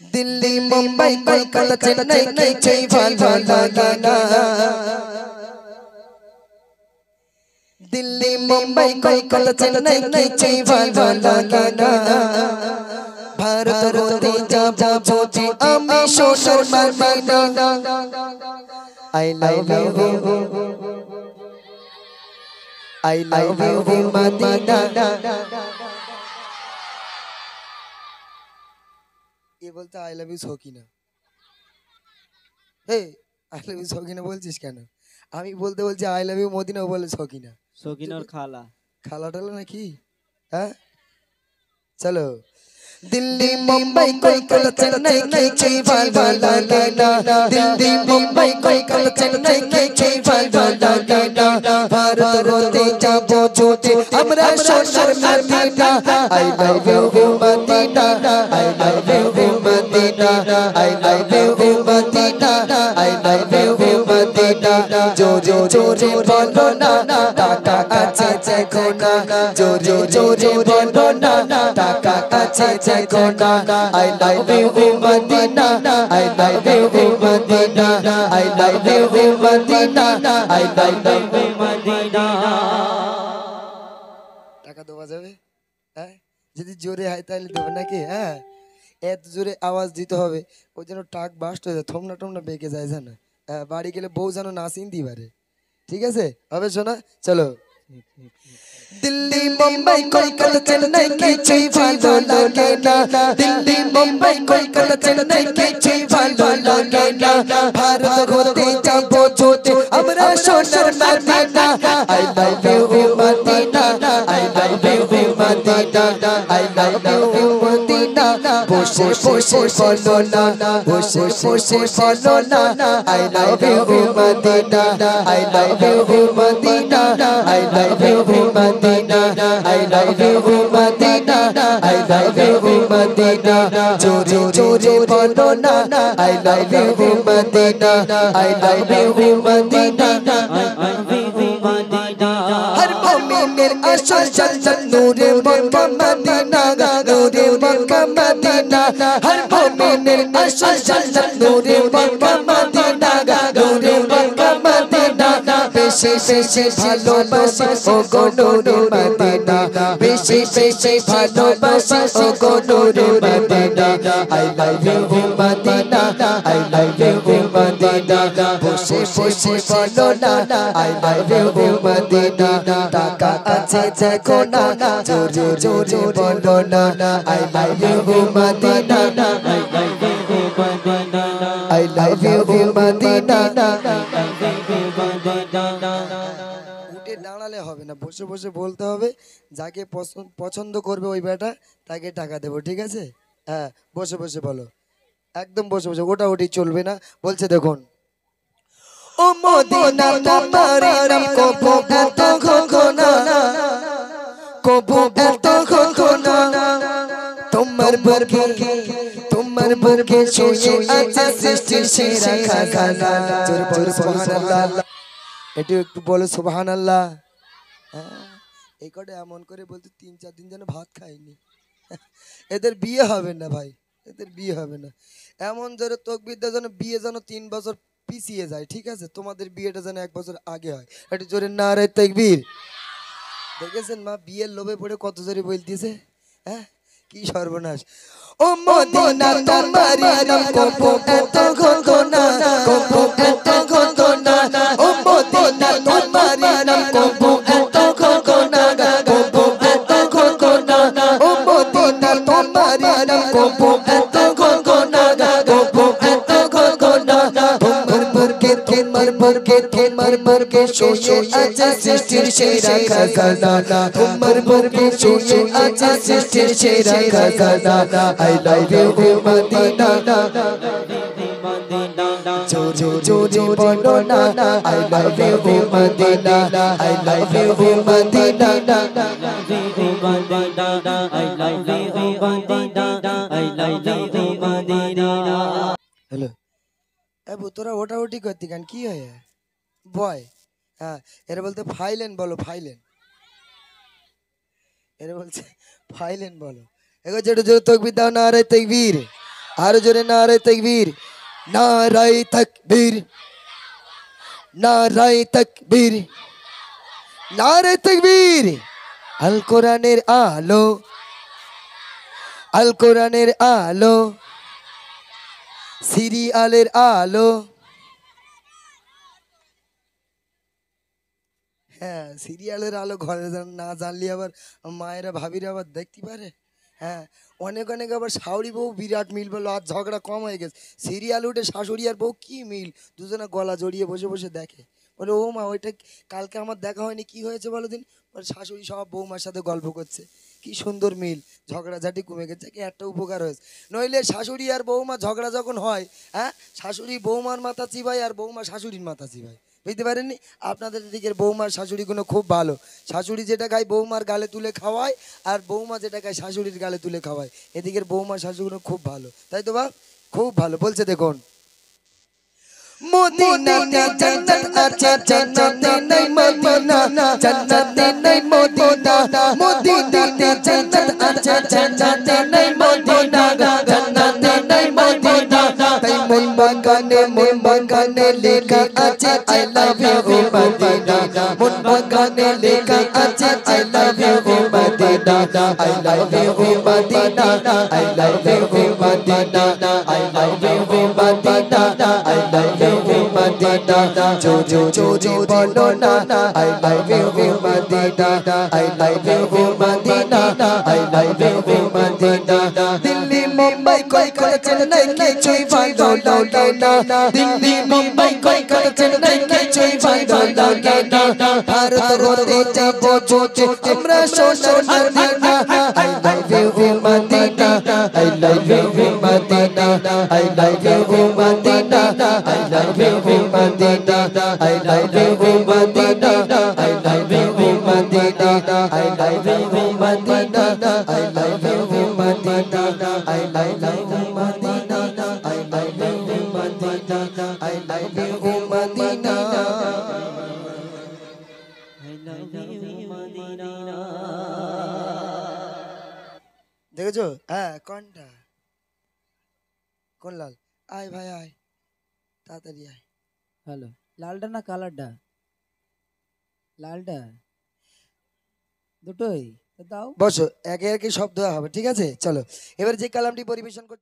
दिल्ली मुंबई कोलकाता चेन्नई की भालो लागे ना दिल्ली मुंबई कोलकाता चेन्नई की भालो लागे ना भारत होते जाबो छोटी आमी सोनार Madina I love you Madina ये बोलता आई लव यू सकीना हे आई लव यू सकीना বলছিস কেন আমি বলতে বলছি আই লাভ ইউ মদিনা ও বলে সকিনা সকিনার খালা খালাটালে নাকি হ্যাঁ চলো दिल्ली मुंबई कोलकाता चेन्नई की भालो लागे ना दिल्ली मुंबई कोलकाता चेन्नई की भालो लागे ना भारत होते जाबो छोटे हमरा सोनार Madina I love you Madina I love you Madina I love you Madina I love you Madina जोरे जोरे बोलो ना टाका আছে দেখো না जोरे जोरे बोलो ना टाका আছে देखो ना I love you Madina I love you Madina I love you Madina I love you Madina টাকা দেওয়া যাবে হ্যাঁ যদি জোরে হয় তাহলে দেব নাকি হ্যাঁ এত জোরে আওয়াজ দিতে হবে ওই জন্য টাক বাস্ট হয়ে যায় থমনা টমনা বেঁকে যায় জানো বাড়ি গেলে বউ যেন নাচিন দিবারে ঠিক আছে হবে শোনা চলো दिल्ली मुंबई कोलकाता चेन्नई की भालो लागे ना दिल्ली मुंबई कोलकाता चेन्नई की भालो लागे ना भारत होते जाबो छोटे हमरा सोनार Madina I love you Madina I love you Madina I love you Madina বসে বসে বলো না বসে বসে বলো না I love you Madina I love you Madina I love you Madina I love you Madina I love you Madina जोरे जोरे बोलो ना I love you Madina I love you Madina हर मोमिनेर आशा जन्नत नूरे मक्का मदीना नूरे मक्का मदीना हर मोमिनेर आशा जन्नत नूरे मक्का मदीना नूरे मक्का मदीना বেশি বেশি ভালোবাসি ও গো নূরে মদিনা বেশি বেশি ভালোবাসি ও গো নূরে Madina I love you Madina I love you Madina বসে বসে বলো না I love you মদিনা টাকা আছে দেখো না জোরে জোরে বলো না I love you Madina I love you Madina উঠে দাঁড়ালে হবে না বসে বসে বলতে হবে যাকে পছন্দ করবে ওই বেটা তাকে টাকা দেব ঠিক আছে হ্যাঁ বসে বসে বলো একদম বসে বসে ওটা ওটি চলবে না বলছে দেখুন ও মদিনা তোমার নাম কবু এত ঘনা কবু এত ঘনা তোমার বুকে শুয়ে আছে সৃষ্টির সেরা খাজানা জোরে বলো সুবহানাল্লাহ একটু বলো সুবহানাল্লাহ এই কটা এমন করে বলতে 3-4 দিন যেন ভাত খাইনি এদের বিয়ে হবে না ভাই এদের বিয়ে হবে না এমন জোরে তাকবীর দাও যেন বিয়ে যেন 3 বছর পিছিয়ে যায় ঠিক আছে তোমাদের বিয়েটা যেন 1 বছর আগে হয় একটু জোরে নারে তাকবীর দেখেছেন মা বিয়ের লোভে পড়ে কত জোরে বলতিছে হ্যাঁ কি সর্বনাশ ও মদিনা তোমার নাম কবু এত ঘনা কবু এত ঘনা ও মদিনা তোমার নাম কবু এত ঘনা কবু এত ঘনা ও মদিনা তোমার নাম কবু এত ঘনা কবু এত ঘনা তোমার বুকে শুয়ে আছে সৃষ্টির সেরা খাজানা তোমার বুকে শুয়ে আছে সৃষ্টির সেরা খাজানা I love you মদিনা জোরে জোরে বলো না I love you Madina I love you Madina hello এবু তোরা ওটা ওটি করতি কেন কি হয় বয় হ্যাঁ এরা বলতে ফাইলেন বলো ফাইলেন এরা বলছে ফাইলেন বলো এগো যেটা জোরে তাকবীর দাও নারে তাকবীর আরো জোরে নারে তাকবীর, নারায়ে তাকবীর, নারায়ে তাকবীর, নারে তাকবীর। আল কোরআনের আলো, আল কোরআনের আলো, সিরিয়ালের আলো। হ্যাঁ, সিরিয়ালের আলো ঘরে না জানলে আবার মায়েরা ভাবিরা আবার দেখতে পারে। হ্যাঁ, অনেক অনেক আবার শাশুড়ি বউ বিরাট মিল বললো, আর ঝগড়া কম হয়ে গেছে। সিরিয়াল উঠে শাশুড়ি আর বউ কি মিল, দুজনে গলা জড়িয়ে বসে বসে দেখে। বলে ও মা ওইটা কালকে আমার দেখা হয়নি, কি হয়েছে বলো দিন। বলে শাশুড়ি সব বৌমার সাথে গল্প করছে, কি সুন্দর মিল, ঝগড়াঝাটি কমে গেছে, কি একটা উপকার হয়েছে। নইলে শাশুড়ি আর বৌমা ঝগড়া যখন হয়, হ্যাঁ, শাশুড়ি বৌমার মাথা চিবায় আর বৌমা শাশুড়ির মাথা চিবায়। বুঝতে পারেননি? আপনাদের দিকের বৌমার শাশুড়িগুলো খুব ভালো। শাশুড়ি যেটা খায় বৌমার গালে তুলে খাওয়ায়, আর বৌমা যেটা খায় শাশুড়ির গালে তুলে খাওয়ায়। এদিকের বৌমার শাশুড়িগুলো খুব ভালো, তাই তো বা? খুব ভালো। বলছে দেখুন, মদিনাতে জান্নাত আছে, জান্নাতে নাই মদিনা, জান্নাতে নাই মদিনা। মদিনাতে জান্নাত আছে, জান্নাতে নাই মদিনা, জান্নাতে নাই মদিনা। তাই মন বাগানে লেখা আছে আই লাভ ইউ মদিনা। মন বাগানে লেখা আছে I love you Madina, I love you Madina, I love you Madina, I love you Madina, I love you Madina. জোরে বলো না I love you Madina, I love you Madina, I love you Madina. Delhi Mumbai Kolkata Chennai কিছুই ভালো লাগে না, দিল্লি মুম্বাই কলকাতা চেন্নাই কিছুই ভালো লাগে না। ভারত হতে যাবো যদি আমরা সোনার Madina. I love you Madina, I love you Madina, I love you Madina, I love you Madina, I love you Madina, I love you Madina, I love you Madina, I love you Madina, I love you Madina, I love you Madina, I love you Madina. দেখেছো? হ্যাঁ, কোনটা? কোন লাল? আয় ভাই আয়, তাড়াতাড়ি আয়। Hello, লালটা না কালারটা? লালটা দুটোই তো দাও। বসো, একে একে সব দেওয়া হবে, ঠিক আছে? চলো এবার যে কালামটি পরিবেশন করছি।